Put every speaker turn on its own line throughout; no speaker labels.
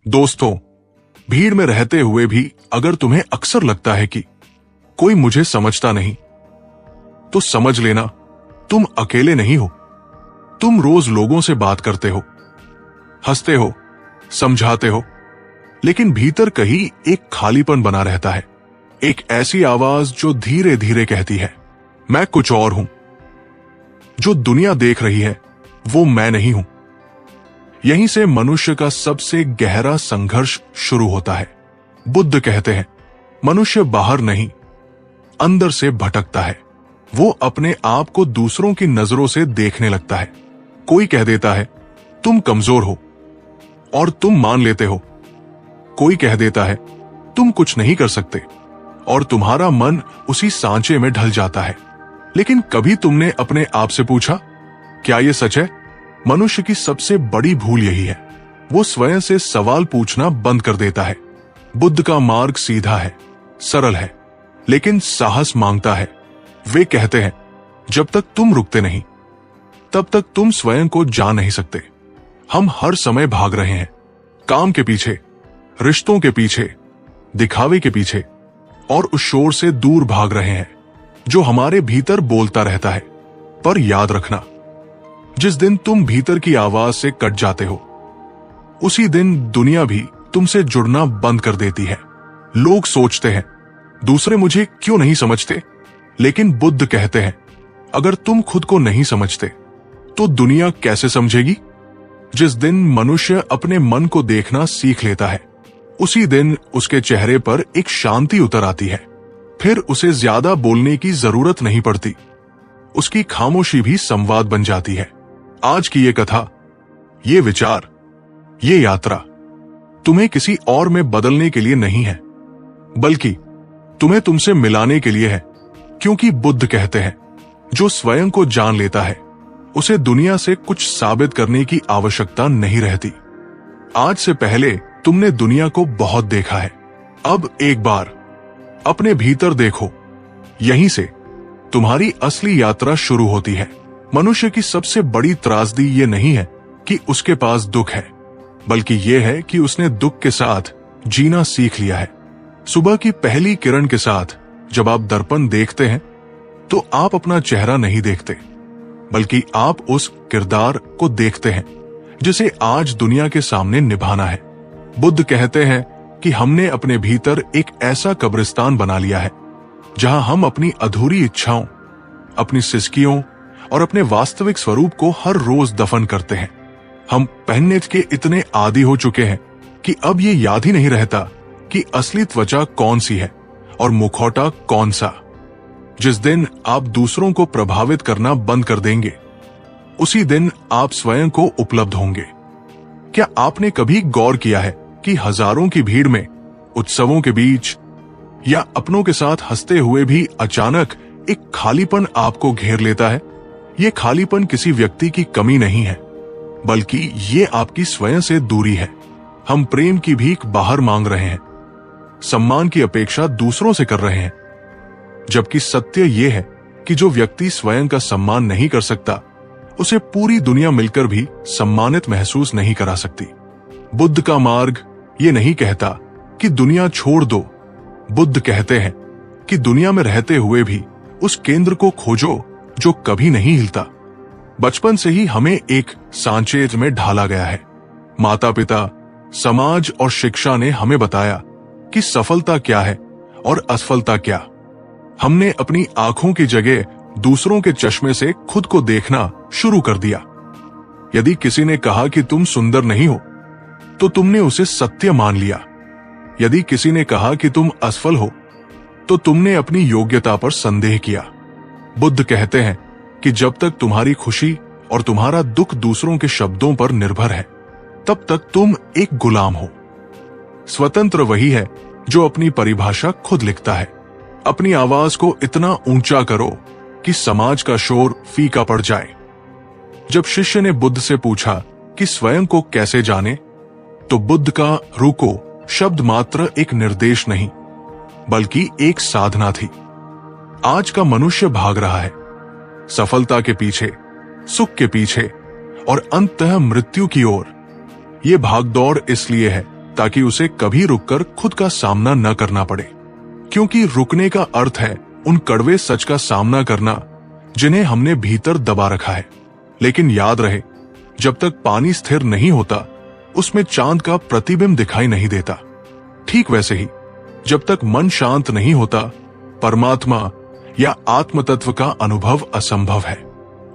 दोस्तों, भीड़ में रहते हुए भी अगर तुम्हें अक्सर लगता है कि कोई मुझे समझता नहीं, तो समझ लेना तुम अकेले नहीं हो। तुम रोज लोगों से बात करते हो, हंसते हो, समझाते हो, लेकिन भीतर कहीं एक खालीपन बना रहता है। एक ऐसी आवाज जो धीरे धीरे कहती है, मैं कुछ और हूं। जो दुनिया देख रही है वो मैं नहीं हूं। यहीं से मनुष्य का सबसे गहरा संघर्ष शुरू होता है। बुद्ध कहते हैं, मनुष्य बाहर नहीं, अंदर से भटकता है। वो अपने आप को दूसरों की नजरों से देखने लगता है। कोई कह देता है तुम कमजोर हो और तुम मान लेते हो। कोई कह देता है तुम कुछ नहीं कर सकते और तुम्हारा मन उसी सांचे में ढल जाता है। लेकिन कभी तुमने अपने आप से पूछा, क्या यह सच है? मनुष्य की सबसे बड़ी भूल यही है, वो स्वयं से सवाल पूछना बंद कर देता है। बुद्ध का मार्ग सीधा है, सरल है, लेकिन साहस मांगता है। वे कहते हैं, जब तक तुम रुकते नहीं, तब तक तुम स्वयं को जान नहीं सकते। हम हर समय भाग रहे हैं, काम के पीछे, रिश्तों के पीछे, दिखावे के पीछे, और उस शोर से दूर भाग रहे हैं जो हमारे भीतर बोलता रहता है। पर याद रखना, जिस दिन तुम भीतर की आवाज से कट जाते हो, उसी दिन दुनिया भी तुमसे जुड़ना बंद कर देती है। लोग सोचते हैं, दूसरे मुझे क्यों नहीं समझते? लेकिन बुद्ध कहते हैं, अगर तुम खुद को नहीं समझते तो दुनिया कैसे समझेगी? जिस दिन मनुष्य अपने मन को देखना सीख लेता है, उसी दिन उसके चेहरे पर एक शांति उतर आती है। फिर उसे ज्यादा बोलने की जरूरत नहीं पड़ती। उसकी खामोशी भी संवाद बन जाती है। आज की ये कथा, ये विचार, ये यात्रा तुम्हें किसी और में बदलने के लिए नहीं है, बल्कि तुम्हें तुमसे मिलाने के लिए है। क्योंकि बुद्ध कहते हैं, जो स्वयं को जान लेता है, उसे दुनिया से कुछ साबित करने की आवश्यकता नहीं रहती। आज से पहले तुमने दुनिया को बहुत देखा है। अब एक बार अपने भीतर देखो। यहीं से तुम्हारी असली यात्रा शुरू होती है। मनुष्य की सबसे बड़ी त्रासदी ये नहीं है कि उसके पास दुख है, बल्कि यह है कि उसने दुख के साथ जीना सीख लिया है। सुबह की पहली किरण के साथ जब आप दर्पण देखते हैं, तो आप अपना चेहरा नहीं देखते, बल्कि आप उस किरदार को देखते हैं जिसे आज दुनिया के सामने निभाना है। बुद्ध कहते हैं कि हमने अपने भीतर एक ऐसा कब्रिस्तान बना लिया है जहां हम अपनी अधूरी इच्छाओं, अपनी सिसकियों और अपने वास्तविक स्वरूप को हर रोज दफन करते हैं। हम पहनने के इतने आदी हो चुके हैं कि अब ये याद ही नहीं रहता कि असली त्वचा कौन सी है और मुखौटा कौन सा। जिस दिन आप दूसरों को प्रभावित करना बंद कर देंगे, उसी दिन आप स्वयं को उपलब्ध होंगे। क्या आपने कभी गौर किया है कि हजारों की भीड़ में, उत्सवों के बीच या अपनों के साथ हंसते हुए भी अचानक एक खालीपन आपको घेर लेता है? ये खालीपन किसी व्यक्ति की कमी नहीं है, बल्कि ये आपकी स्वयं से दूरी है। हम प्रेम की भीख बाहर मांग रहे हैं, सम्मान की अपेक्षा दूसरों से कर रहे हैं, जबकि सत्य यह है कि जो व्यक्ति स्वयं का सम्मान नहीं कर सकता, उसे पूरी दुनिया मिलकर भी सम्मानित महसूस नहीं करा सकती। बुद्ध का मार्ग ये नहीं कहता कि दुनिया छोड़ दो। बुद्ध कहते हैं कि दुनिया में रहते हुए भी उस केंद्र को खोजो जो कभी नहीं हिलता। बचपन से ही हमें एक सांचे में ढाला गया है। माता पिता, समाज और शिक्षा ने हमें बताया कि सफलता क्या है और असफलता क्या। हमने अपनी आंखों की जगह दूसरों के चश्मे से खुद को देखना शुरू कर दिया। यदि किसी ने कहा कि तुम सुंदर नहीं हो, तो तुमने उसे सत्य मान लिया। यदि किसी ने कहा कि तुम असफल हो, तो तुमने अपनी योग्यता पर संदेह किया। बुद्ध कहते हैं कि जब तक तुम्हारी खुशी और तुम्हारा दुख दूसरों के शब्दों पर निर्भर है, तब तक तुम एक गुलाम हो। स्वतंत्र वही है जो अपनी परिभाषा खुद लिखता है। अपनी आवाज को इतना ऊंचा करो कि समाज का शोर फीका पड़ जाए। जब शिष्य ने बुद्ध से पूछा कि स्वयं को कैसे जाने, तो बुद्ध का रुको शब्द मात्र एक निर्देश नहीं, बल्कि एक साधना थी। आज का मनुष्य भाग रहा है, सफलता के पीछे, सुख के पीछे और अंततः मृत्यु की ओर। ये भागदौड़ इसलिए है ताकि उसे कभी रुककर खुद का सामना न करना पड़े। क्योंकि रुकने का अर्थ है उन कड़वे सच का सामना करना जिन्हें हमने भीतर दबा रखा है। लेकिन याद रहे, जब तक पानी स्थिर नहीं होता उसमें चांद का प्रतिबिंब दिखाई नहीं देता। ठीक वैसे ही जब तक मन शांत नहीं होता परमात्मा या आत्म तत्व का अनुभव असंभव है।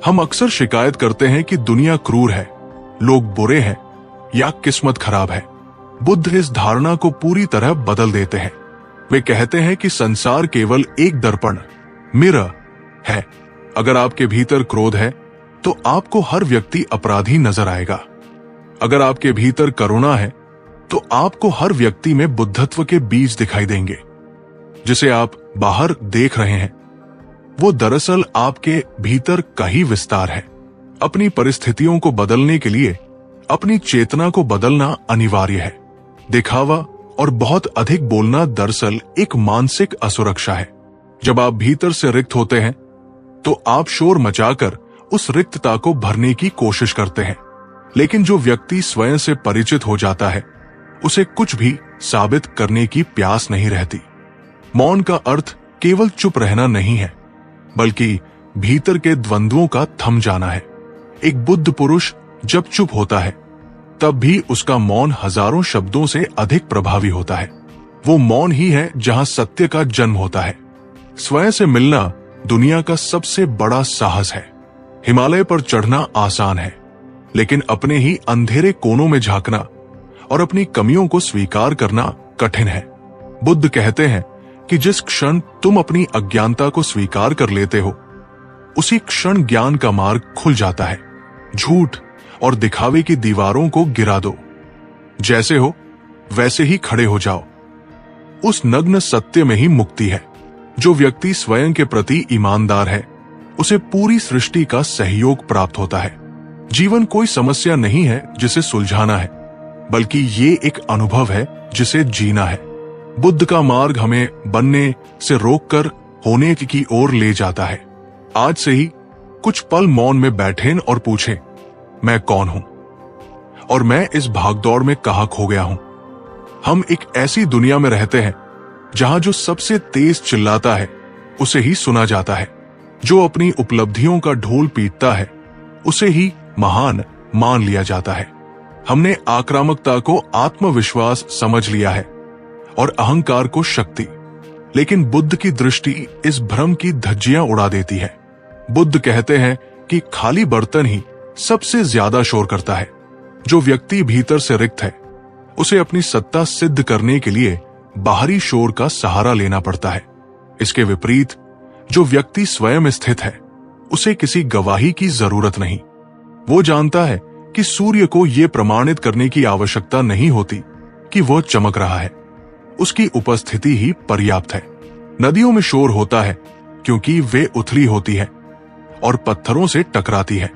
हम अक्सर शिकायत करते हैं कि दुनिया क्रूर है, लोग बुरे हैं या किस्मत खराब है। बुद्ध इस धारणा को पूरी तरह बदल देते हैं। वे कहते हैं कि संसार केवल एक दर्पण मिरर है। अगर आपके भीतर क्रोध है तो आपको हर व्यक्ति अपराधी नजर आएगा। अगर आपके भीतर करुणा है तो आपको हर व्यक्ति में बुद्धत्व के बीज दिखाई देंगे। जिसे आप बाहर देख रहे हैं वो दरअसल आपके भीतर का ही विस्तार है। अपनी परिस्थितियों को बदलने के लिए अपनी चेतना को बदलना अनिवार्य है। दिखावा और बहुत अधिक बोलना दरअसल एक मानसिक असुरक्षा है। जब आप भीतर से रिक्त होते हैं तो आप शोर मचाकर उस रिक्तता को भरने की कोशिश करते हैं। लेकिन जो व्यक्ति स्वयं से परिचित हो जाता है उसे कुछ भी साबित करने की प्यास नहीं रहती। मौन का अर्थ केवल चुप रहना नहीं है, बल्कि भीतर के द्वंद्वों का थम जाना है। एक बुद्ध पुरुष जब चुप होता है तब भी उसका मौन हजारों शब्दों से अधिक प्रभावी होता है। वो मौन ही है जहां सत्य का जन्म होता है। स्वयं से मिलना दुनिया का सबसे बड़ा साहस है। हिमालय पर चढ़ना आसान है, लेकिन अपने ही अंधेरे कोनों में झांकना और अपनी कमियों को स्वीकार करना कठिन है। बुद्ध कहते हैं कि जिस क्षण तुम अपनी अज्ञानता को स्वीकार कर लेते हो उसी क्षण ज्ञान का मार्ग खुल जाता है। झूठ और दिखावे की दीवारों को गिरा दो। जैसे हो वैसे ही खड़े हो जाओ। उस नग्न सत्य में ही मुक्ति है। जो व्यक्ति स्वयं के प्रति ईमानदार है उसे पूरी सृष्टि का सहयोग प्राप्त होता है। जीवन कोई समस्या नहीं है जिसे सुलझाना है, बल्कि ये एक अनुभव है जिसे जीना है। बुद्ध का मार्ग हमें बनने से रोककर होने की ओर ले जाता है। आज से ही कुछ पल मौन में बैठें और पूछें, मैं कौन हूं और मैं इस भागदौड़ में कहां खो गया हूं। हम एक ऐसी दुनिया में रहते हैं जहां जो सबसे तेज चिल्लाता है उसे ही सुना जाता है। जो अपनी उपलब्धियों का ढोल पीटता है उसे ही महान मान लिया जाता है। हमने आक्रामकता को आत्मविश्वास समझ लिया है और अहंकार को शक्ति। लेकिन बुद्ध की दृष्टि इस भ्रम की धज्जियां उड़ा देती है। बुद्ध कहते हैं कि खाली बर्तन ही सबसे ज्यादा शोर करता है। जो व्यक्ति भीतर से रिक्त है उसे अपनी सत्ता सिद्ध करने के लिए बाहरी शोर का सहारा लेना पड़ता है। इसके विपरीत जो व्यक्ति स्वयं स्थित है उसे किसी गवाही की जरूरत नहीं। वो जानता है कि सूर्य को यह प्रमाणित करने की आवश्यकता नहीं होती कि वह चमक रहा है। उसकी उपस्थिति ही पर्याप्त है। नदियों में शोर होता है क्योंकि वे उथली होती है और पत्थरों से टकराती है।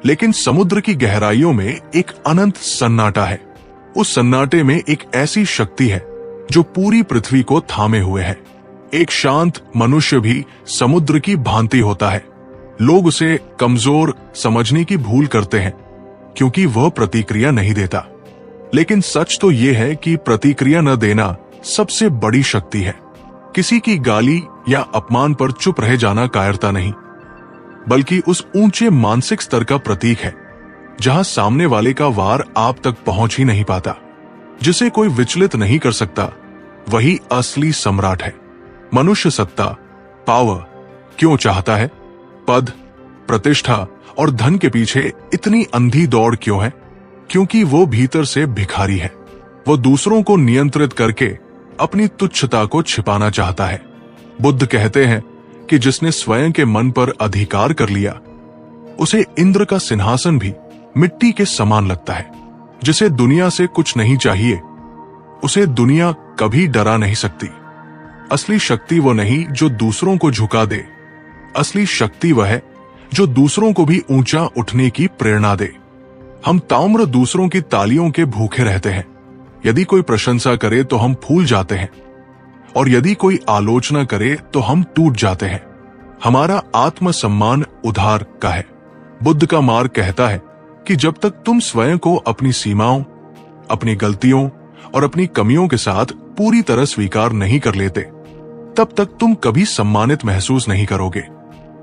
लेकिन समुद्र की गहराइयों में एक अनंत सन्नाटा है। उस सन्नाटे में एक ऐसी शक्ति है जो पूरी पृथ्वी को थामे हुए है। एक शांत मनुष्य भी समुद्र की भांति होता है। लोग उसे कमजोर समझने की भूल करते हैं क्योंकि वह प्रतिक्रिया नहीं देता। लेकिन सच तो यह है कि प्रतिक्रिया न देना सबसे बड़ी शक्ति है। किसी की गाली या अपमान पर चुप रह जाना कायरता नहीं, बल्कि उस ऊंचे मानसिक स्तर का प्रतीक है जहां सामने वाले का वार आप तक पहुंच ही नहीं पाता। जिसे कोई विचलित नहीं कर सकता वही असली सम्राट है। मनुष्य सत्ता, पावर क्यों चाहता है? पद, प्रतिष्ठा और धन के पीछे इतनी अंधी दौड़ क्यों है? क्योंकि वो भीतर से भिखारी है। वो दूसरों को नियंत्रित करके अपनी तुच्छता को छिपाना चाहता है। बुद्ध कहते हैं कि जिसने स्वयं के मन पर अधिकार कर लिया उसे इंद्र का सिंहासन भी मिट्टी के समान लगता है। जिसे दुनिया से कुछ नहीं चाहिए उसे दुनिया कभी डरा नहीं सकती। असली शक्ति वो नहीं जो दूसरों को झुका दे, असली शक्ति वह है जो दूसरों को भी ऊंचा उठने की प्रेरणा दे। हम ताम्र दूसरों की तालियों के भूखे रहते हैं। यदि कोई प्रशंसा करे तो हम फूल जाते हैं और यदि कोई आलोचना करे तो हम टूट जाते हैं। हमारा आत्मसम्मान उधार का है। बुद्ध का मार्ग कहता है कि जब तक तुम स्वयं को अपनी सीमाओं, अपनी गलतियों और अपनी कमियों के साथ पूरी तरह स्वीकार नहीं कर लेते, तब तक तुम कभी सम्मानित महसूस नहीं करोगे।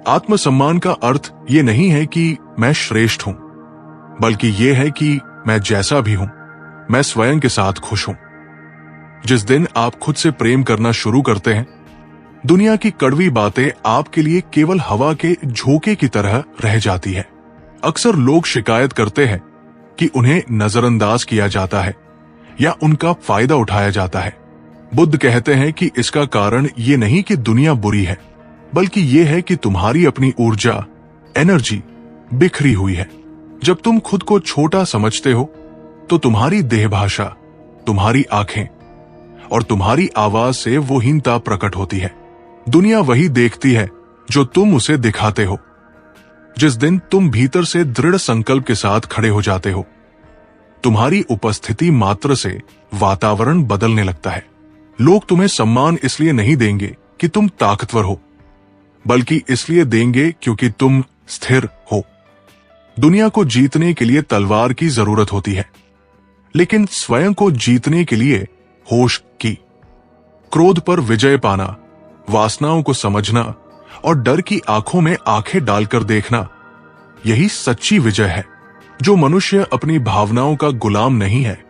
आत्मसम्मान का अर्थ ये नहीं है कि मैं श्रेष्ठ हूं, बल्कि ये है कि मैं जैसा भी हूं, मैं स्वयं के साथ खुश हूं। जिस दिन आप खुद से प्रेम करना शुरू करते हैं, दुनिया की कड़वी बातें आपके लिए केवल हवा के झोंके की तरह रह जाती है। अक्सर लोग शिकायत करते हैं कि उन्हें नजरअंदाज किया जाता है या उनका फायदा उठाया जाता है। बुद्ध कहते हैं कि इसका कारण ये नहीं कि दुनिया बुरी है, बल्कि ये है कि तुम्हारी अपनी ऊर्जा, एनर्जी बिखरी हुई है। जब तुम खुद को छोटा समझते हो, तो तुम्हारी देह भाषा, तुम्हारी आंखें और तुम्हारी आवाज से वो हीनता प्रकट होती है। दुनिया वही देखती है जो तुम उसे दिखाते हो। जिस दिन तुम भीतर से दृढ़ संकल्प के साथ खड़े हो जाते हो, तुम्हारी उपस्थिति मात्र से वातावरण बदलने लगता है। लोग तुम्हें सम्मान इसलिए नहीं देंगे कि तुम ताकतवर हो, बल्कि इसलिए देंगे क्योंकि तुम स्थिर हो। दुनिया को जीतने के लिए तलवार की जरूरत होती है, लेकिन स्वयं को जीतने के लिए होश की। क्रोध पर विजय पाना, वासनाओं को समझना और डर की आंखों में आंखें डालकर देखना, यही सच्ची विजय है। जो मनुष्य अपनी भावनाओं का गुलाम नहीं है,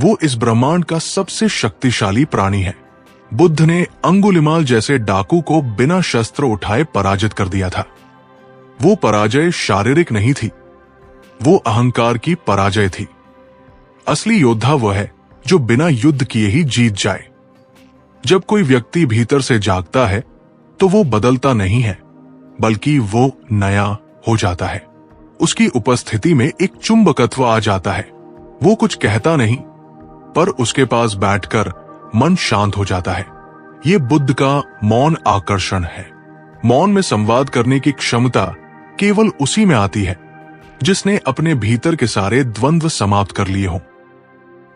वो इस ब्रह्मांड का सबसे शक्तिशाली प्राणी है। बुद्ध ने अंगुलिमाल जैसे डाकू को बिना शस्त्र उठाए पराजित कर दिया था। वो पराजय शारीरिक नहीं थी, वो अहंकार की पराजय थी। असली योद्धा वह है जो बिना युद्ध किए ही जीत जाए। जब कोई व्यक्ति भीतर से जागता है, तो वो बदलता नहीं है, बल्कि वो नया हो जाता है। उसकी उपस्थिति में एक चुंबकत्व आ जाता है। वो कुछ कहता नहीं, पर उसके पास बैठकर मन शांत हो जाता है। ये बुद्ध का मौन आकर्षण है। मौन में संवाद करने की क्षमता केवल उसी में आती है जिसने अपने भीतर के सारे द्वंद्व समाप्त कर लिए हों।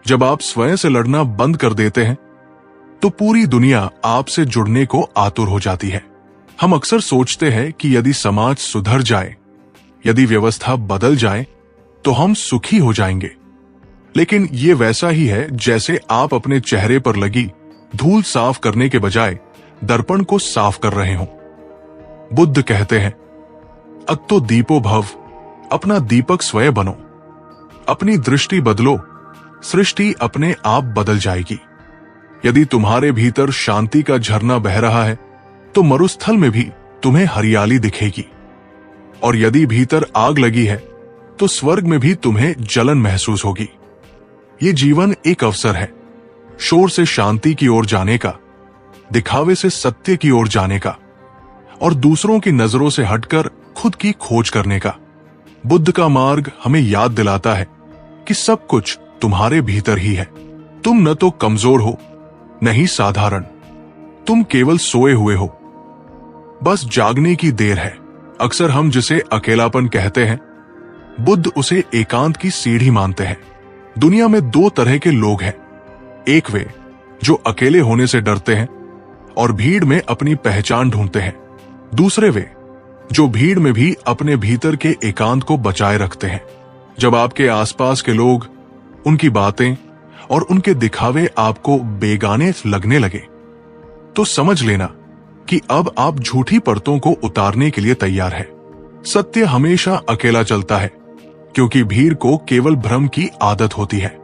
जब आप स्वयं से लड़ना बंद कर देते हैं, तो पूरी दुनिया आपसे जुड़ने को आतुर हो जाती है। हम अक्सर सोचते हैं कि यदि समाज सुधर जाए, यदि व्यवस्था बदल जाए, तो हम सुखी हो जाएंगे। लेकिन ये वैसा ही है जैसे आप अपने चेहरे पर लगी धूल साफ करने के बजाय दर्पण को साफ कर रहे हों। बुद्ध कहते हैं, अत्तो दीपो भव, अपना दीपक स्वयं बनो। अपनी दृष्टि बदलो, सृष्टि अपने आप बदल जाएगी। यदि तुम्हारे भीतर शांति का झरना बह रहा है, तो मरुस्थल में भी तुम्हें हरियाली दिखेगी। और यदि भीतर आग लगी है, तो स्वर्ग में भी तुम्हें जलन महसूस होगी। ये जीवन एक अवसर है, शोर से शांति की ओर जाने का, दिखावे से सत्य की ओर जाने का, और दूसरों की नजरों से हटकर खुद की खोज करने का। बुद्ध का मार्ग हमें याद दिलाता है कि सब कुछ तुम्हारे भीतर ही है। तुम न तो कमजोर हो, न ही साधारण। तुम केवल सोए हुए हो, बस जागने की देर है। अक्सर हम जिसे अकेलापन कहते हैं, बुद्ध उसे एकांत की सीढ़ी मानते हैं। दुनिया में दो तरह के लोग हैं। एक वे जो अकेले होने से डरते हैं और भीड़ में अपनी पहचान ढूंढते हैं। दूसरे वे जो भीड़ में भी अपने भीतर के एकांत को बचाए रखते हैं। जब आपके आसपास के लोग, उनकी बातें और उनके दिखावे आपको बेगाने लगने लगे, तो समझ लेना कि अब आप झूठी परतों को उतारने के लिए तैयार है। सत्य हमेशा अकेला चलता है, क्योंकि भीड़ को केवल भ्रम की आदत होती है।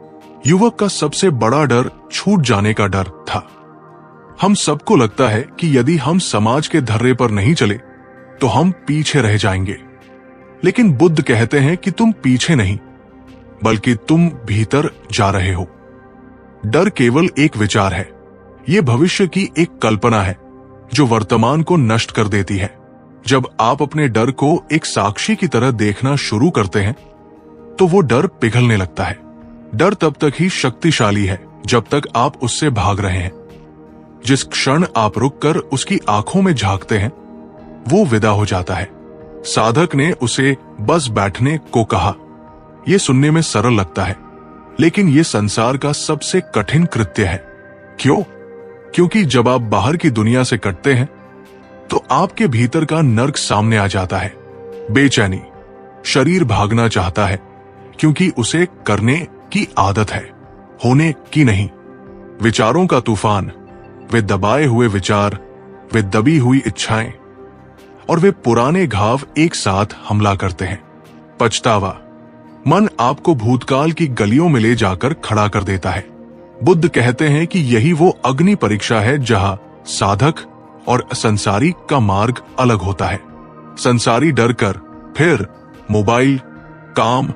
युवक का सबसे बड़ा डर छूट जाने का डर था। हम सबको लगता है कि यदि हम समाज के धर्रे पर नहीं चले, तो हम पीछे रह जाएंगे। लेकिन बुद्ध कहते हैं कि तुम पीछे नहीं, बल्कि तुम भीतर जा रहे हो। डर केवल एक विचार है। यह भविष्य की एक कल्पना है जो वर्तमान को नष्ट कर देती है। जब आप अपने डर को एक साक्षी की तरह देखना शुरू करते हैं, तो वो डर पिघलने लगता है। डर तब तक ही शक्तिशाली है जब तक आप उससे भाग रहे हैं। जिस क्षण आप रुककर उसकी आंखों में झांकते हैं, वो विदा हो जाता है। साधक ने उसे बस बैठने को कहा। यह सुनने में सरल लगता है, लेकिन यह संसार का सबसे कठिन कृत्य है। क्यों? क्योंकि जब आप बाहर की दुनिया से कटते हैं, तो आपके भीतर का नर्क सामने आ जाता है। बेचैनी, शरीर भागना चाहता है क्योंकि उसे करने की आदत है। होने की नहीं। विचारों का तूफान, वे दबाए हुए विचार, वे दबी हुई इच्छाएं और वे पुराने घाव एक साथ हमला करते हैं। पछतावा, मन आपको भूतकाल की गलियों में ले जाकर खड़ा कर देता है। बुद्ध कहते हैं कि यही वो अग्नि परीक्षा है जहां साधक और संसारी का मार्ग अलग होता है। संसारी डरकर फिर मोबाइल, काम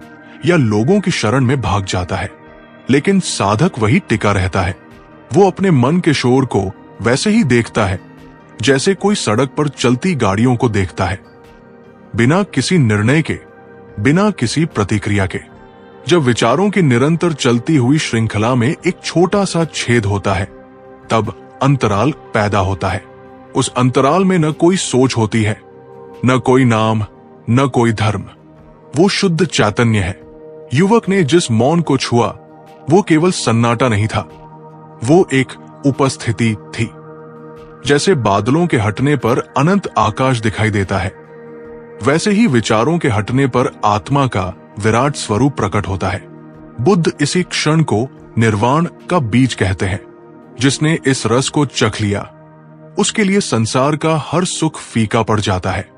या लोगों की शरण में भाग जाता है, लेकिन साधक वही टिका रहता है। वो अपने मन के शोर को वैसे ही देखता है जैसे कोई सड़क पर चलती गाड़ियों को देखता है, बिना किसी निर्णय के, बिना किसी प्रतिक्रिया के। जब विचारों की निरंतर चलती हुई श्रृंखला में एक छोटा सा छेद होता है, तब अंतराल पैदा होता है। उस अंतराल में न कोई सोच होती है, न कोई नाम, न कोई धर्म। वो शुद्ध चैतन्य है। युवक ने जिस मौन को छुआ वो केवल सन्नाटा नहीं था, वो एक उपस्थिति थी। जैसे बादलों के हटने पर अनंत आकाश दिखाई देता है, वैसे ही विचारों के हटने पर आत्मा का विराट स्वरूप प्रकट होता है। बुद्ध इसी क्षण को निर्वाण का बीज कहते हैं। जिसने इस रस को चख लिया, उसके लिए संसार का हर सुख फीका पड़ जाता है।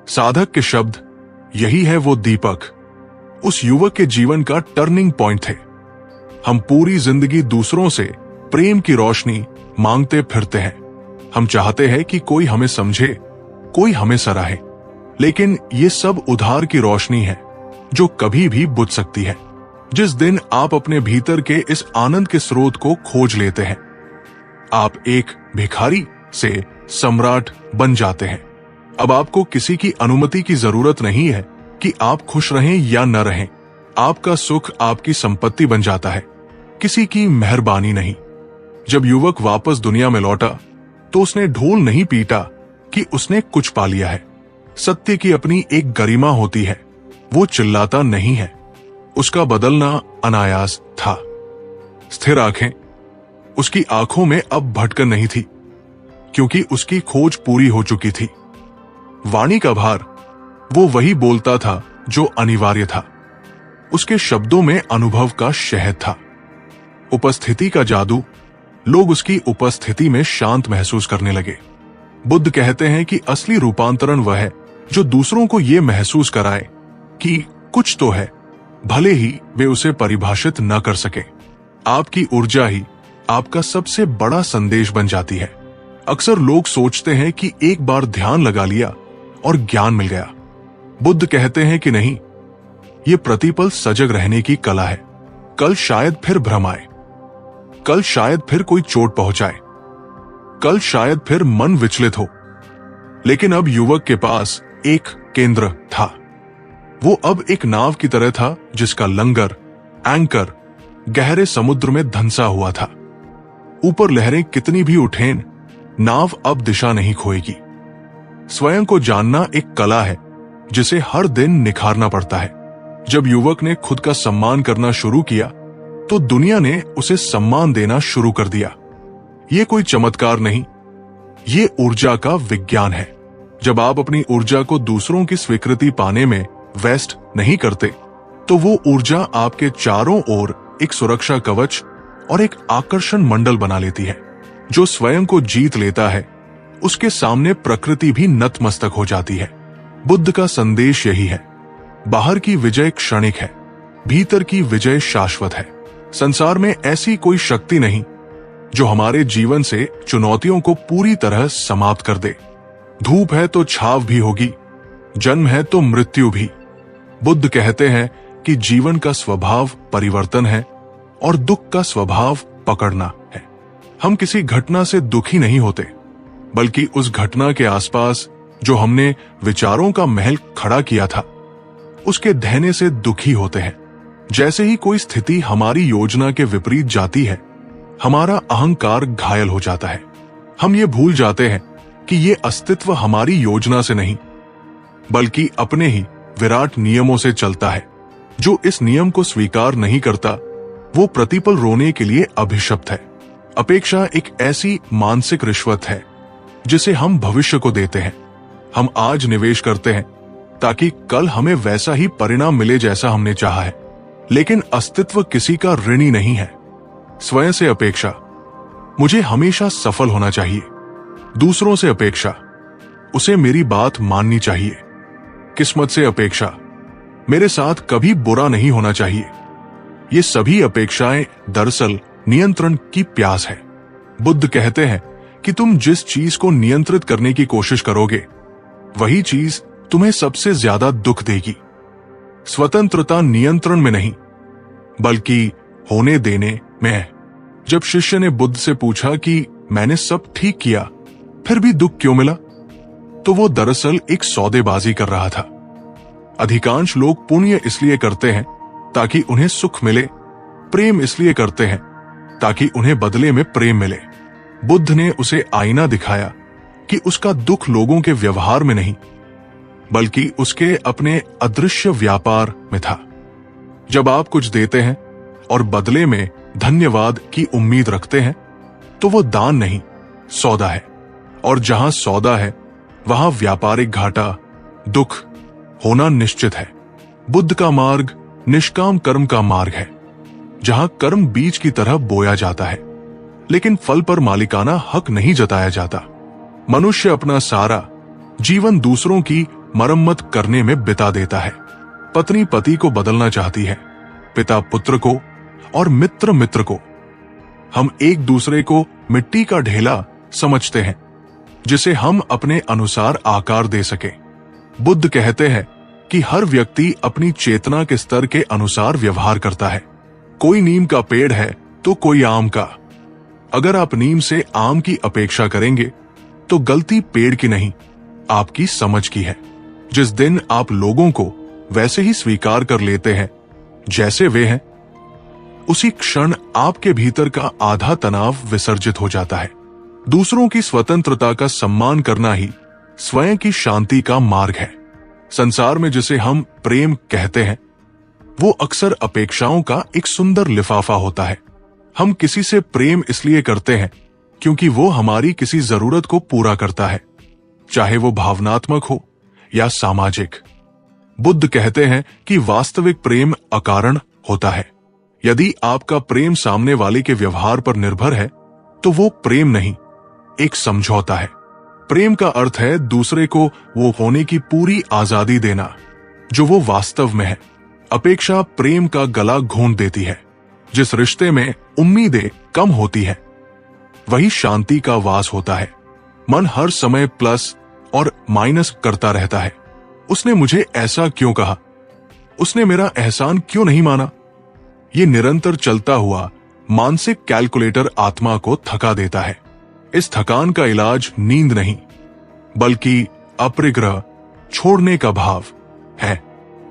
साधक के शब्द, यही है वो दीपक, उस युवक के जीवन का टर्निंग पॉइंट थे। हम पूरी जिंदगी दूसरों से प्रेम की रोशनी मांगते फिरते हैं। हम चाहते हैं कि कोई हमें समझे, कोई हमें सराहे, लेकिन ये सब उधार की रोशनी है जो कभी भी बुझ सकती है। जिस दिन आप अपने भीतर के इस आनंद के स्रोत को खोज लेते हैं, आप एक भिखारी से सम्राट बन जाते हैं। अब आपको किसी की अनुमति की जरूरत नहीं है कि आप खुश रहें या न रहें। आपका सुख आपकी संपत्ति बन जाता है, किसी की मेहरबानी नहीं। जब युवक वापस दुनिया में लौटा तो उसने ढोल नहीं पीटा कि उसने कुछ पा लिया है। सत्य की अपनी एक गरिमा होती है, वो चिल्लाता नहीं है। उसका बदलना अनायास था। स्थिर आंखें, उसकी आंखों में अब भटकन नहीं थी, क्योंकि उसकी खोज पूरी हो चुकी थी। वाणी का भार, वो वही बोलता था जो अनिवार्य था। उसके शब्दों में अनुभव का शहद था। उपस्थिति का जादू, लोग उसकी उपस्थिति में शांत महसूस करने लगे। बुद्ध कहते हैं कि असली रूपांतरण वह है जो दूसरों को यह महसूस कराए कि कुछ तो है, भले ही वे उसे परिभाषित न कर सके। आपकी ऊर्जा ही आपका सबसे बड़ा संदेश बन जाती है। अक्सर लोग सोचते हैं कि एक बार ध्यान लगा लिया और ज्ञान मिल गया। बुद्ध कहते हैं कि नहीं, ये प्रतिपल सजग रहने की कला है। कल शायद फिर भ्रम आए, कल शायद फिर कोई चोट पहुंचाए, कल शायद फिर मन विचलित हो, लेकिन अब युवक के पास एक केंद्र था। वो अब एक नाव की तरह था जिसका लंगर, एंकर गहरे समुद्र में धंसा हुआ था। ऊपर लहरें कितनी भी उठें, नाव अब दिशा नहीं खोएगी। स्वयं को जानना एक कला है जिसे हर दिन निखारना पड़ता है। जब युवक ने खुद का सम्मान करना शुरू किया तो दुनिया ने उसे सम्मान देना शुरू कर दिया। ये कोई चमत्कार नहीं, ये ऊर्जा का विज्ञान है। जब आप अपनी ऊर्जा को दूसरों की स्वीकृति पाने में वेस्ट नहीं करते, तो वो ऊर्जा आपके चारों ओर एक सुरक्षा कवच और एक आकर्षण मंडल बना लेती है। जो स्वयं को जीत लेता है, उसके सामने प्रकृति भी नतमस्तक हो जाती है। बुद्ध का संदेश यही है, बाहर की विजय क्षणिक है, भीतर की विजय शाश्वत है। संसार में ऐसी कोई शक्ति नहीं जो हमारे जीवन से चुनौतियों को पूरी तरह समाप्त कर दे। धूप है तो छाव भी होगी, जन्म है तो मृत्यु भी। बुद्ध कहते हैं कि जीवन का स्वभाव परिवर्तन है और दुख का स्वभाव पकड़ना है। हम किसी घटना से दुखी नहीं होते, बल्कि उस घटना के आसपास जो हमने विचारों का महल खड़ा किया था, उसके ढहने से दुखी होते हैं। जैसे ही कोई स्थिति हमारी योजना के विपरीत जाती है, हमारा अहंकार घायल हो जाता है। हम ये भूल जाते हैं कि ये अस्तित्व हमारी योजना से नहीं, बल्कि अपने ही विराट नियमों से चलता है। जो इस नियम को स्वीकार नहीं करता, वो प्रतिपल रोने के लिए अभिशप्त है। अपेक्षा एक ऐसी मानसिक रिश्वत है जिसे हम भविष्य को देते हैं। हम आज निवेश करते हैं ताकि कल हमें वैसा ही परिणाम मिले जैसा हमने चाहा है, लेकिन अस्तित्व किसी का ऋणी नहीं है। स्वयं से अपेक्षा, मुझे हमेशा सफल होना चाहिए। दूसरों से अपेक्षा, उसे मेरी बात माननी चाहिए। किस्मत से अपेक्षा, मेरे साथ कभी बुरा नहीं होना चाहिए। ये सभी अपेक्षाएं दरअसल नियंत्रण की प्यास है। बुद्ध कहते हैं कि तुम जिस चीज को नियंत्रित करने की कोशिश करोगे, वही चीज तुम्हें सबसे ज्यादा दुख देगी। स्वतंत्रता नियंत्रण में नहीं, बल्कि होने देने में है। जब शिष्य ने बुद्ध से पूछा कि मैंने सब ठीक किया, फिर भी दुख क्यों मिला, तो वो दरअसल एक सौदेबाजी कर रहा था। अधिकांश लोग पुण्य इसलिए करते हैं ताकि उन्हें सुख मिले, प्रेम इसलिए करते हैं ताकि उन्हें बदले में प्रेम मिले। बुद्ध ने उसे आईना दिखाया कि उसका दुख लोगों के व्यवहार में नहीं, बल्कि उसके अपने अदृश्य व्यापार में था। जब आप कुछ देते हैं और बदले में धन्यवाद की उम्मीद रखते हैं, तो वो दान नहीं, सौदा है। और जहां सौदा है, वहां व्यापारिक घाटा, दुख होना निश्चित है। बुद्ध का मार्ग निष्काम कर्म का मार्ग है, जहां कर्म बीज की तरह बोया जाता है, लेकिन फल पर मालिकाना हक नहीं जताया जाता। मनुष्य अपना सारा जीवन दूसरों की मरम्मत करने में बिता देता है। पत्नी पति को बदलना चाहती है, पिता पुत्र को और मित्र मित्र को। हम एक दूसरे को मिट्टी का ढेला समझते हैं, जिसे हम अपने अनुसार आकार दे सके। बुद्ध कहते हैं कि हर व्यक्ति अपनी चेतना के स्तर के अनुसार व्यवहार करता है। कोई नीम का पेड़ है तो कोई आम का। अगर आप नीम से आम की अपेक्षा करेंगे, तो गलती पेड़ की नहीं, आपकी समझ की है। जिस दिन आप लोगों को वैसे ही स्वीकार कर लेते हैं जैसे वे हैं, उसी क्षण आपके भीतर का आधा तनाव विसर्जित हो जाता है। दूसरों की स्वतंत्रता का सम्मान करना ही स्वयं की शांति का मार्ग है। संसार में जिसे हम प्रेम कहते हैं, वो अक्सर अपेक्षाओं का एक सुंदर लिफाफा होता है। हम किसी से प्रेम इसलिए करते हैं क्योंकि वो हमारी किसी जरूरत को पूरा करता है, चाहे वो भावनात्मक हो या सामाजिक। बुद्ध कहते हैं कि वास्तविक प्रेम अकारण होता है। यदि आपका प्रेम सामने वाले के व्यवहार पर निर्भर है, तो वो प्रेम नहीं, एक समझौता है। प्रेम का अर्थ है दूसरे को वो होने की पूरी आजादी देना जो वो वास्तव में है। अपेक्षा प्रेम का गला घोंट देती है। जिस रिश्ते में उम्मीदें कम होती हैं, वही शांति का वास होता है। मन हर समय प्लस और माइनस करता रहता है। उसने मुझे ऐसा क्यों कहा, उसने मेरा एहसान क्यों नहीं माना। ये निरंतर चलता हुआ मानसिक कैलकुलेटर आत्मा को थका देता है। इस थकान का इलाज नींद नहीं, बल्कि अपरिग्रह, छोड़ने का भाव है।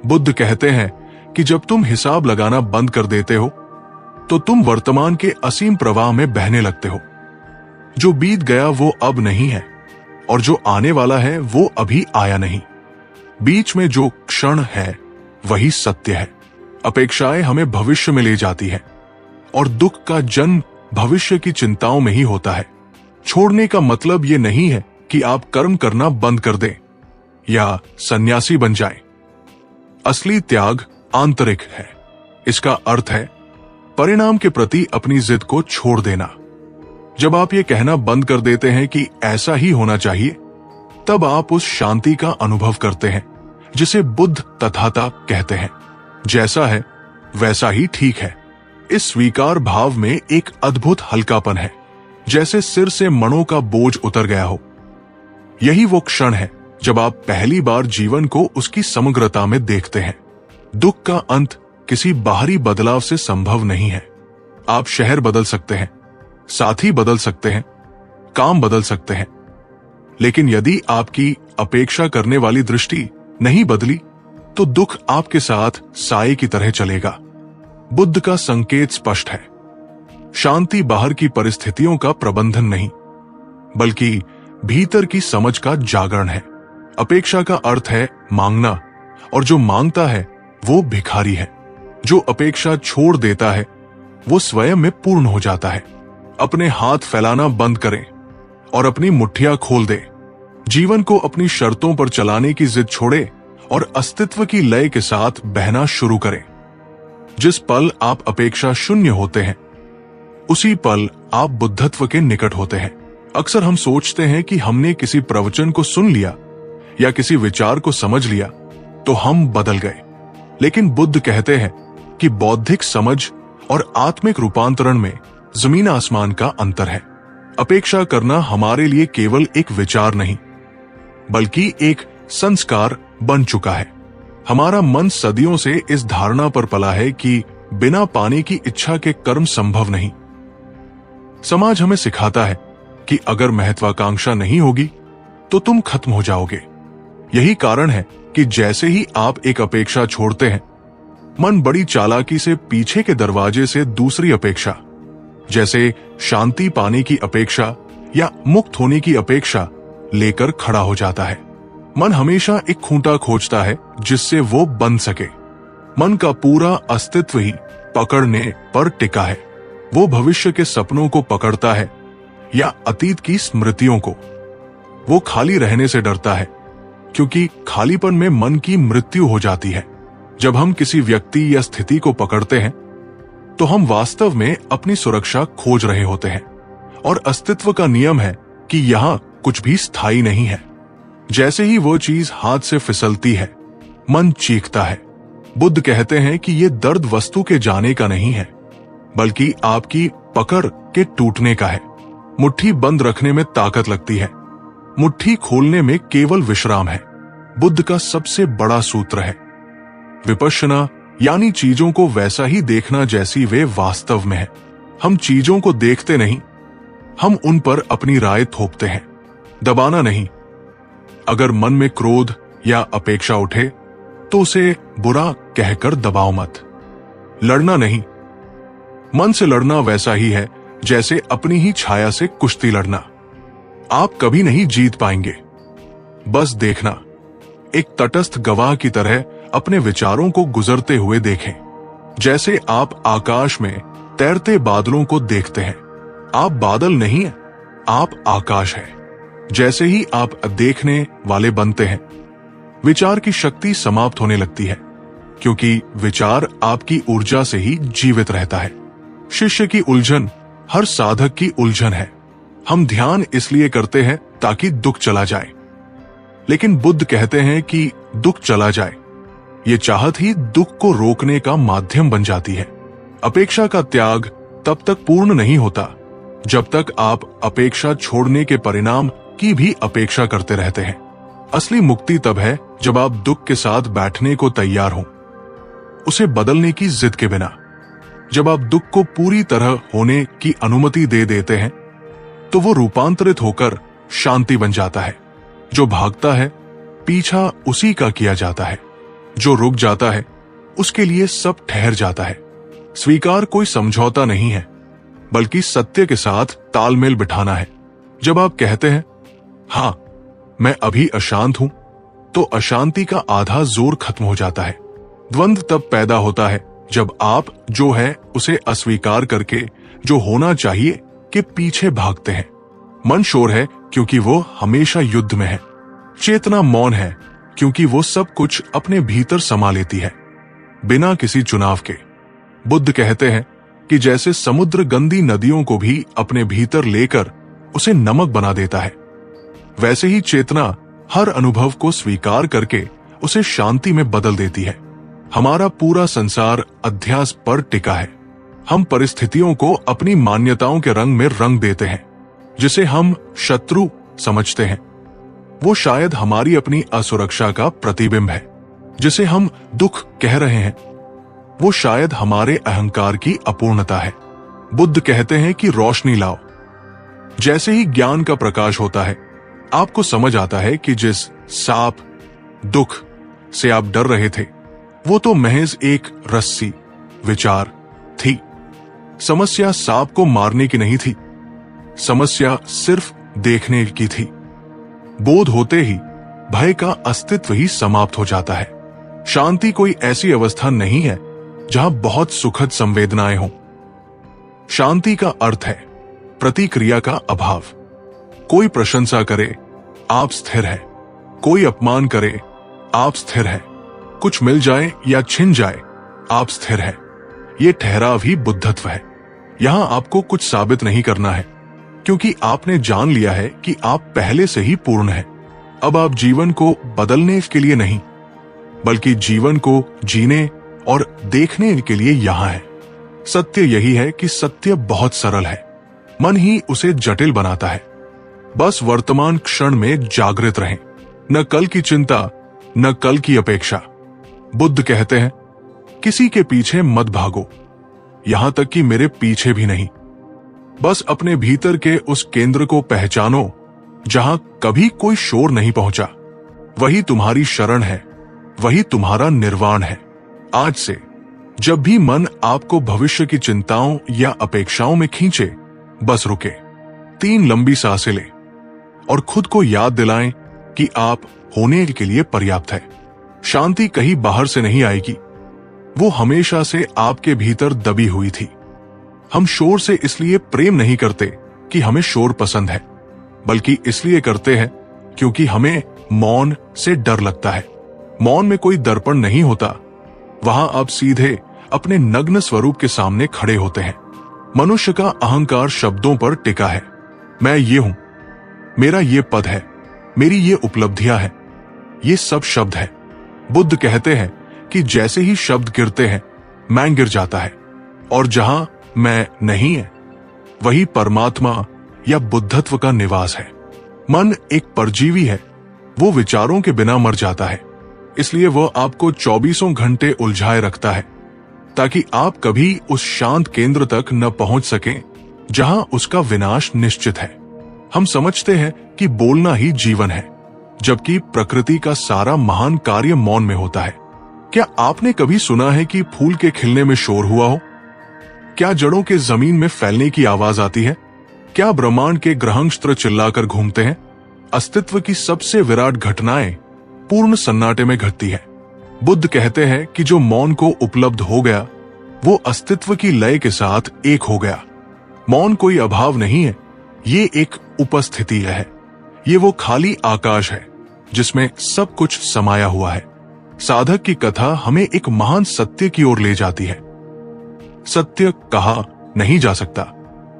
बुद्ध कहते हैं कि जब तुम हिसाब लगाना बंद कर देते हो, तो तुम वर्तमान के असीम प्रवाह में बहने लगते हो। जो बीत गया वो अब नहीं है, और जो आने वाला है वो अभी आया नहीं। बीच में जो क्षण है वही सत्य है। अपेक्षाएं हमें भविष्य में ले जाती है, और दुख का जन्म भविष्य की चिंताओं में ही होता है। छोड़ने का मतलब ये नहीं है कि आप कर्म करना बंद कर दें या सन्यासी बन जाएं। असली त्याग आंतरिक है। इसका अर्थ है परिणाम के प्रति अपनी जिद को छोड़ देना। जब आप ये कहना बंद कर देते हैं कि ऐसा ही होना चाहिए, तब आप उस शांति का अनुभव करते हैं जिसे बुद्ध तथाता कहते हैं। जैसा है वैसा ही ठीक है। इस स्वीकार भाव में एक अद्भुत हल्कापन है, जैसे सिर से मणों का बोझ उतर गया हो। यही वो क्षण है जब आप पहली बार जीवन को उसकी समग्रता में देखते हैं। दुख का अंत किसी बाहरी बदलाव से संभव नहीं है। आप शहर बदल सकते हैं, साथी बदल सकते हैं, काम बदल सकते हैं, लेकिन यदि आपकी अपेक्षा करने वाली दृष्टि नहीं बदली, तो दुख आपके साथ साए की तरह चलेगा। बुद्ध का संकेत स्पष्ट है। शांति बाहर की परिस्थितियों का प्रबंधन नहीं, बल्कि भीतर की समझ का जागरण है। अपेक्षा का अर्थ है मांगना, और जो मांगता है वो भिखारी है। जो अपेक्षा छोड़ देता है वो स्वयं में पूर्ण हो जाता है। अपने हाथ फैलाना बंद करें और अपनी मुट्ठियां खोल दे। जीवन को अपनी शर्तों पर चलाने की जिद छोड़े और अस्तित्व की लय के साथ बहना शुरू करें। जिस पल आप अपेक्षा शून्य होते हैं, उसी पल आप बुद्धत्व के निकट होते हैं। अक्सर हम सोचते हैं कि हमने किसी प्रवचन को सुन लिया या किसी विचार को समझ लिया तो हम बदल गए, लेकिन बुद्ध कहते हैं कि बौद्धिक समझ और आत्मिक रूपांतरण में जमीन आसमान का अंतर है। अपेक्षा करना हमारे लिए केवल एक विचार नहीं, बल्कि एक संस्कार बन चुका है। हमारा मन सदियों से इस धारणा पर पला है कि बिना पाने की इच्छा के कर्म संभव नहीं। समाज हमें सिखाता है कि अगर महत्वाकांक्षा नहीं होगी तो तुम खत्म हो जाओगे। यही कारण है कि जैसे ही आप एक अपेक्षा छोड़ते हैं, मन बड़ी चालाकी से पीछे के दरवाजे से दूसरी अपेक्षा, जैसे शांति पाने की अपेक्षा या मुक्त होने की अपेक्षा, लेकर खड़ा हो जाता है। मन हमेशा एक खूंटा खोजता है जिससे वो बंध सके। मन का पूरा अस्तित्व ही पकड़ने पर टिका है। वो भविष्य के सपनों को पकड़ता है या अतीत की स्मृतियों को। वो खाली रहने से डरता है, क्योंकि खालीपन में मन की मृत्यु हो जाती है। जब हम किसी व्यक्ति या स्थिति को पकड़ते हैं तो हम वास्तव में अपनी सुरक्षा खोज रहे होते हैं, और अस्तित्व का नियम है कि यहां कुछ भी स्थायी नहीं है। जैसे ही वो चीज हाथ से फिसलती है, मन चीखता है। बुद्ध कहते हैं कि ये दर्द वस्तु के जाने का नहीं है, बल्कि आपकी पकड़ के टूटने का है। मुट्ठी बंद रखने में ताकत लगती है, मुट्ठी खोलने में केवल विश्राम है। बुद्ध का सबसे बड़ा सूत्र है विपश्यना, यानी चीजों को वैसा ही देखना जैसी वे वास्तव में है। हम चीजों को देखते नहीं, हम उन पर अपनी राय थोपते हैं, दबाना नहीं। अगर मन में क्रोध या अपेक्षा उठे तो उसे बुरा कहकर दबाओ मत। लड़ना नहीं, मन से लड़ना वैसा ही है जैसे अपनी ही छाया से कुश्ती लड़ना। आप कभी नहीं जीत पाएंगे। बस देखना, एक तटस्थ गवाह की तरह अपने विचारों को गुजरते हुए देखें, जैसे आप आकाश में तैरते बादलों को देखते हैं। आप बादल नहीं हैं, आप आकाश हैं। जैसे ही आप देखने वाले बनते हैं, विचार की शक्ति समाप्त होने लगती है, क्योंकि विचार आपकी ऊर्जा से ही जीवित रहता है। शिष्य की उलझन हर साधक की उलझन है। हम ध्यान इसलिए करते हैं ताकि दुख चला जाए, लेकिन बुद्ध कहते हैं कि दुख चला जाए, ये चाहत ही दुख को रोकने का माध्यम बन जाती है। अपेक्षा का त्याग तब तक पूर्ण नहीं होता जब तक आप अपेक्षा छोड़ने के परिणाम की भी अपेक्षा करते रहते हैं। असली मुक्ति तब है जब आप दुख के साथ बैठने को तैयार हो, उसे बदलने की जिद के बिना। जब आप दुख को पूरी तरह होने की अनुमति दे देते हैं तो वो रूपांतरित होकर शांति बन जाता है। जो भागता है पीछा उसी का किया जाता है, जो रुक जाता है उसके लिए सब ठहर जाता है। स्वीकार कोई समझौता नहीं है, बल्कि सत्य के साथ तालमेल बिठाना है। जब आप कहते हैं हां मैं अभी अशांत हूं, तो अशांति का आधा जोर खत्म हो जाता है। द्वंद्व तब पैदा होता है जब आप जो है उसे अस्वीकार करके जो होना चाहिए के पीछे भागते हैं। मन शोर है क्योंकि वो हमेशा युद्ध में है। चेतना मौन है क्योंकि वो सब कुछ अपने भीतर समा लेती है, बिना किसी चुनाव के। बुद्ध कहते हैं कि जैसे समुद्र गंदी नदियों को भी अपने भीतर लेकर उसे नमक बना देता है, वैसे ही चेतना हर अनुभव को स्वीकार करके उसे शांति में बदल देती है। हमारा पूरा संसार अध्यास पर टिका है। हम परिस्थितियों को अपनी मान्यताओं के रंग में रंग देते हैं। जिसे हम शत्रु समझते हैं वो शायद हमारी अपनी असुरक्षा का प्रतिबिंब है। जिसे हम दुख कह रहे हैं वो शायद हमारे अहंकार की अपूर्णता है। बुद्ध कहते हैं कि रोशनी लाओ। जैसे ही ज्ञान का प्रकाश होता है, आपको समझ आता है कि जिस सांप दुख से आप डर रहे थे वो तो महज एक रस्सी विचार थी। समस्या सांप को मारने की नहीं थी, समस्या सिर्फ देखने की थी। बोध होते ही भय का अस्तित्व ही समाप्त हो जाता है। शांति कोई ऐसी अवस्था नहीं है जहां बहुत सुखद संवेदनाएं हों। शांति का अर्थ है प्रतिक्रिया का अभाव। कोई प्रशंसा करे आप स्थिर है, कोई अपमान करे आप स्थिर है, कुछ मिल जाए या छिन जाए आप स्थिर है। ये ठहराव ही बुद्धत्व है। यहां आपको कुछ साबित नहीं करना है, क्योंकि आपने जान लिया है कि आप पहले से ही पूर्ण हैं। अब आप जीवन को बदलने के लिए नहीं, बल्कि जीवन को जीने और देखने के लिए यहां हैं। सत्य यही है कि सत्य बहुत सरल है, मन ही उसे जटिल बनाता है। बस वर्तमान क्षण में जागृत रहें, न कल की चिंता, न कल की अपेक्षा। बुद्ध कहते हैं, किसी के पीछे मत भागो, यहां तक कि मेरे पीछे भी नहीं। बस अपने भीतर के उस केंद्र को पहचानो जहां कभी कोई शोर नहीं पहुंचा। वही तुम्हारी शरण है, वही तुम्हारा निर्वाण है। आज से जब भी मन आपको भविष्य की चिंताओं या अपेक्षाओं में खींचे, बस रुके, 3 लंबी सांसें लें और खुद को याद दिलाएं कि आप होने के लिए पर्याप्त है। शांति कहीं बाहर से नहीं आएगी, वो हमेशा से आपके भीतर दबी हुई थी। हम शोर से इसलिए प्रेम नहीं करते कि हमें शोर पसंद है, बल्कि इसलिए करते हैं क्योंकि हमें मौन से डर लगता है। मौन में कोई दर्पण नहीं होता, वहां आप सीधे अपने नग्न स्वरूप के सामने खड़े होते हैं। मनुष्य का अहंकार शब्दों पर टिका है। मैं ये हूं, मेरा ये पद है, मेरी ये उपलब्धियां हैं, ये सब शब्द है। बुद्ध कहते हैं कि जैसे ही शब्द गिरते हैं, मैं गिर जाता है, और जहां मैं नहीं है, वही परमात्मा या बुद्धत्व का निवास है। मन एक परजीवी है, वो विचारों के बिना मर जाता है, इसलिए वह आपको 24 घंटे उलझाए रखता है, ताकि आप कभी उस शांत केंद्र तक न पहुंच सकें जहां उसका विनाश निश्चित है। हम समझते हैं कि बोलना ही जीवन है, जबकि प्रकृति का सारा महान कार्य मौन में होता है। क्या आपने कभी सुना है कि फूल के खिलने में शोर हुआ हो? क्या जड़ों के जमीन में फैलने की आवाज आती है? क्या ब्रह्मांड के ग्रहनक्षत्र चिल्लाकर घूमते हैं? अस्तित्व की सबसे विराट घटनाएं पूर्ण सन्नाटे में घटती है। बुद्ध कहते हैं कि जो मौन को उपलब्ध हो गया, वो अस्तित्व की लय के साथ एक हो गया। मौन कोई अभाव नहीं है, ये एक उपस्थिति है। ये वो खाली आकाश है जिसमें सब कुछ समाया हुआ है। साधक की कथा हमें एक महान सत्य की ओर ले जाती है। सत्य कहा नहीं जा सकता,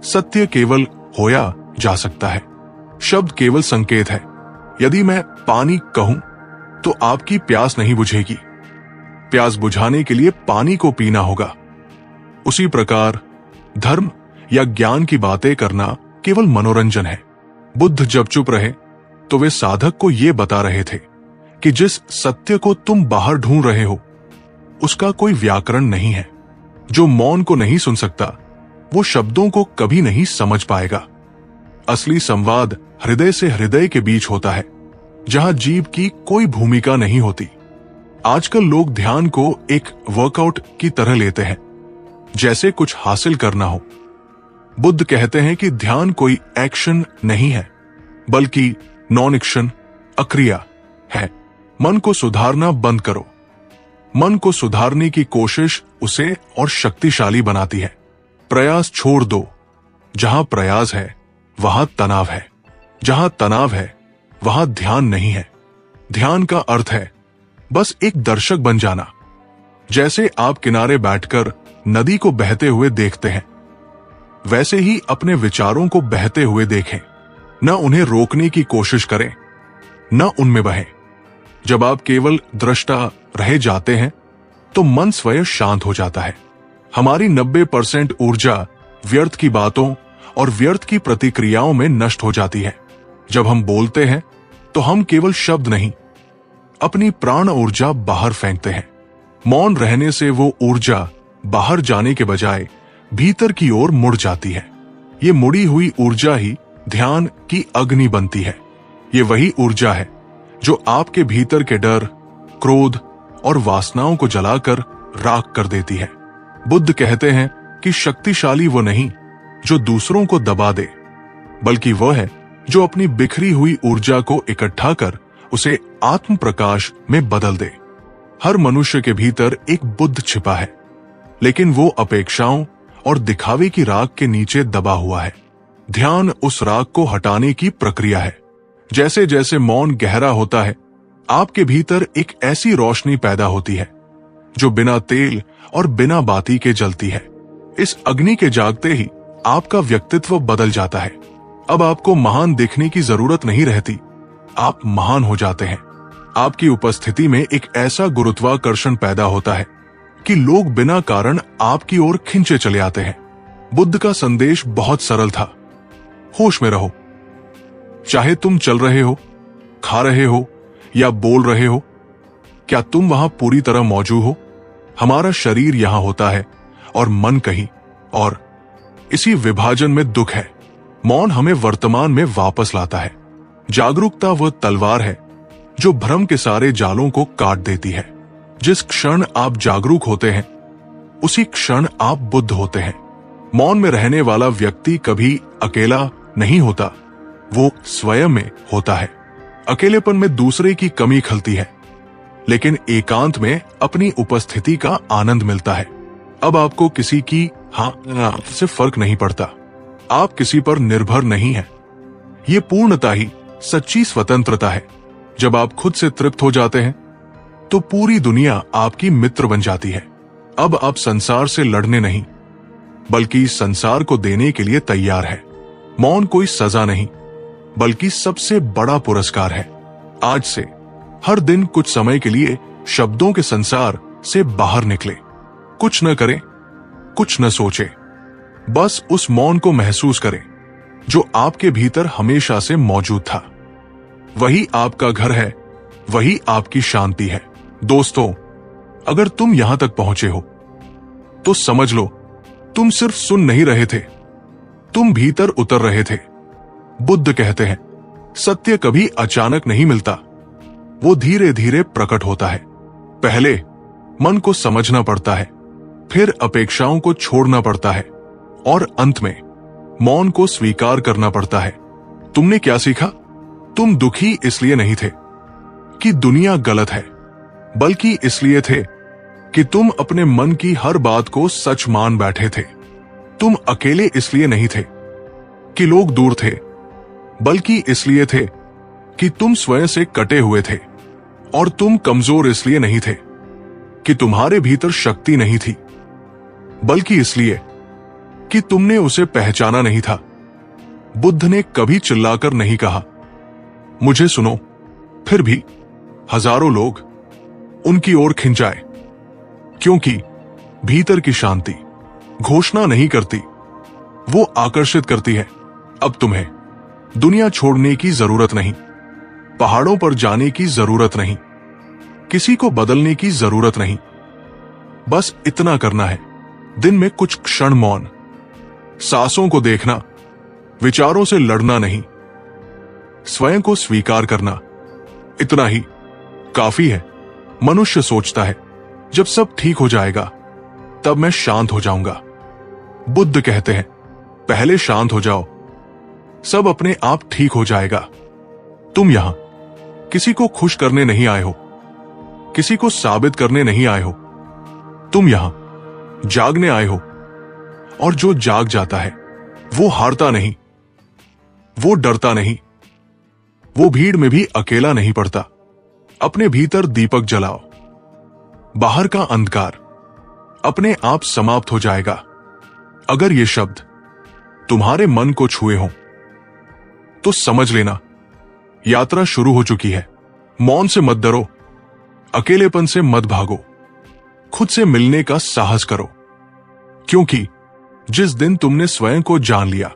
सत्य केवल होया जा सकता है। शब्द केवल संकेत है। यदि मैं पानी कहूं तो आपकी प्यास नहीं बुझेगी। प्यास बुझाने के लिए पानी को पीना होगा। उसी प्रकार धर्म या ज्ञान की बातें करना केवल मनोरंजन है। बुद्ध जब चुप रहे तो वे साधक को यह बता रहे थे कि जिस सत्य को तुम बाहर ढूंढ रहे हो, उसका कोई व्याकरण नहीं है। जो मौन को नहीं सुन सकता, वो शब्दों को कभी नहीं समझ पाएगा। असली संवाद हृदय से हृदय के बीच होता है, जहां जीव की कोई भूमिका नहीं होती। आजकल लोग ध्यान को एक वर्कआउट की तरह लेते हैं, जैसे कुछ हासिल करना हो। बुद्ध कहते हैं कि ध्यान कोई एक्शन नहीं है, बल्कि नॉन एक्शन, अक्रिया है। मन को सुधारना बंद करो। मन को सुधारने की कोशिश उसे और शक्तिशाली बनाती है। प्रयास छोड़ दो। जहां प्रयास है वहां तनाव है, जहां तनाव है वहां ध्यान नहीं है। ध्यान का अर्थ है बस एक दर्शक बन जाना। जैसे आप किनारे बैठकर नदी को बहते हुए देखते हैं, वैसे ही अपने विचारों को बहते हुए देखें। न उन्हें रोकने की कोशिश करें, न उनमें बहें। जब आप केवल दृष्टा रह जाते हैं तो मन स्वयं शांत हो जाता है। हमारी 90% ऊर्जा व्यर्थ की बातों और व्यर्थ की प्रतिक्रियाओं में नष्ट हो जाती है। जब हम बोलते हैं तो हम केवल शब्द नहीं, अपनी प्राण ऊर्जा बाहर फेंकते हैं। मौन रहने से वो ऊर्जा बाहर जाने के बजाय भीतर की ओर मुड़ जाती है। ये मुड़ी हुई ऊर्जा ही ध्यान की अग्नि बनती है। ये वही ऊर्जा है जो आपके भीतर के डर, क्रोध और वासनाओं को जलाकर राख कर देती है। बुद्ध कहते हैं कि शक्तिशाली वो नहीं जो दूसरों को दबा दे, बल्कि वह है जो अपनी बिखरी हुई ऊर्जा को इकट्ठा कर उसे आत्म प्रकाश में बदल दे। हर मनुष्य के भीतर एक बुद्ध छिपा है, लेकिन वो अपेक्षाओं और दिखावे की राख के नीचे दबा हुआ है। ध्यान उस राख को हटाने की प्रक्रिया है। जैसे जैसे मौन गहरा होता है, आपके भीतर एक ऐसी रोशनी पैदा होती है जो बिना तेल और बिना बाती के जलती है। इस अग्नि के जागते ही आपका व्यक्तित्व बदल जाता है। अब आपको महान दिखने की जरूरत नहीं रहती, आप महान हो जाते हैं। आपकी उपस्थिति में एक ऐसा गुरुत्वाकर्षण पैदा होता है कि लोग बिना कारण आपकी ओर खिंचे चले आते हैं। बुद्ध का संदेश बहुत सरल था, होश में रहो। चाहे तुम चल रहे हो, खा रहे हो या बोल रहे हो, क्या तुम वहां पूरी तरह मौजूद हो? हमारा शरीर यहां होता है और मन कहीं और। इसी विभाजन में दुख है। मौन हमें वर्तमान में वापस लाता है। जागरूकता वह तलवार है जो भ्रम के सारे जालों को काट देती है। जिस क्षण आप जागरूक होते हैं, उसी क्षण आप बुद्ध होते हैं। मौन में रहने वाला व्यक्ति कभी अकेला नहीं होता, वो स्वयं में होता है। अकेलेपन में दूसरे की कमी खलती है, लेकिन एकांत में अपनी उपस्थिति का आनंद मिलता है। अब आपको किसी की हाँ से फर्क नहीं पड़ता। आप किसी पर निर्भर नहीं हैं। ये पूर्णता ही सच्ची स्वतंत्रता है। जब आप खुद से तृप्त हो जाते हैं, तो पूरी दुनिया आपकी मित्र बन जाती है। अब आप संसार से लड़ने नहीं, बल्कि संसार को देने के लिए तैयार है। मौन कोई सजा नहीं, बल्कि सबसे बड़ा पुरस्कार है। आज से हर दिन कुछ समय के लिए शब्दों के संसार से बाहर निकले। कुछ न करें, कुछ न सोचे, बस उस मौन को महसूस करें जो आपके भीतर हमेशा से मौजूद था। वही आपका घर है, वही आपकी शांति है। दोस्तों, अगर तुम यहां तक पहुंचे हो तो समझ लो, तुम सिर्फ सुन नहीं रहे थे, तुम भीतर उतर रहे थे। बुद्ध कहते हैं, सत्य कभी अचानक नहीं मिलता, वो धीरे धीरे प्रकट होता है। पहले मन को समझना पड़ता है, फिर अपेक्षाओं को छोड़ना पड़ता है, और अंत में मौन को स्वीकार करना पड़ता है। तुमने क्या सीखा? तुम दुखी इसलिए नहीं थे कि दुनिया गलत है, बल्कि इसलिए थे कि तुम अपने मन की हर बात को सच मान बैठे थे। तुम अकेले इसलिए नहीं थे कि लोग दूर थे, बल्कि इसलिए थे कि तुम स्वयं से कटे हुए थे। और तुम कमजोर इसलिए नहीं थे कि तुम्हारे भीतर शक्ति नहीं थी, बल्कि इसलिए कि तुमने उसे पहचाना नहीं था। बुद्ध ने कभी चिल्लाकर नहीं कहा, मुझे सुनो। फिर भी हजारों लोग उनकी ओर खिंचाए, क्योंकि भीतर की शांति घोषणा नहीं करती, वो आकर्षित करती है। अब तुम्हें दुनिया छोड़ने की जरूरत नहीं, पहाड़ों पर जाने की जरूरत नहीं, किसी को बदलने की जरूरत नहीं। बस इतना करना है, दिन में कुछ क्षण मौन, सांसों को देखना, विचारों से लड़ना नहीं, स्वयं को स्वीकार करना। इतना ही काफी है। मनुष्य सोचता है, जब सब ठीक हो जाएगा तब मैं शांत हो जाऊंगा। बुद्ध कहते हैं, पहले शांत हो जाओ, सब अपने आप ठीक हो जाएगा। तुम यहां किसी को खुश करने नहीं आए हो, किसी को साबित करने नहीं आए हो। तुम यहां जागने आए हो, और जो जाग जाता है वो हारता नहीं, वो डरता नहीं, वो भीड़ में भी अकेला नहीं पड़ता। अपने भीतर दीपक जलाओ, बाहर का अंधकार अपने आप समाप्त हो जाएगा। अगर ये शब्द तुम्हारे मन को छुए हों तो समझ लेना, यात्रा शुरू हो चुकी है। मौन से मत डरो, अकेलेपन से मत भागो, खुद से मिलने का साहस करो, क्योंकि जिस दिन तुमने स्वयं को जान लिया,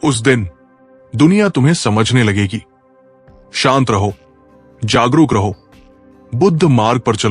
उस दिन दुनिया तुम्हें समझने लगेगी। शांत रहो, जागरूक रहो, बुद्ध मार्ग पर चलो।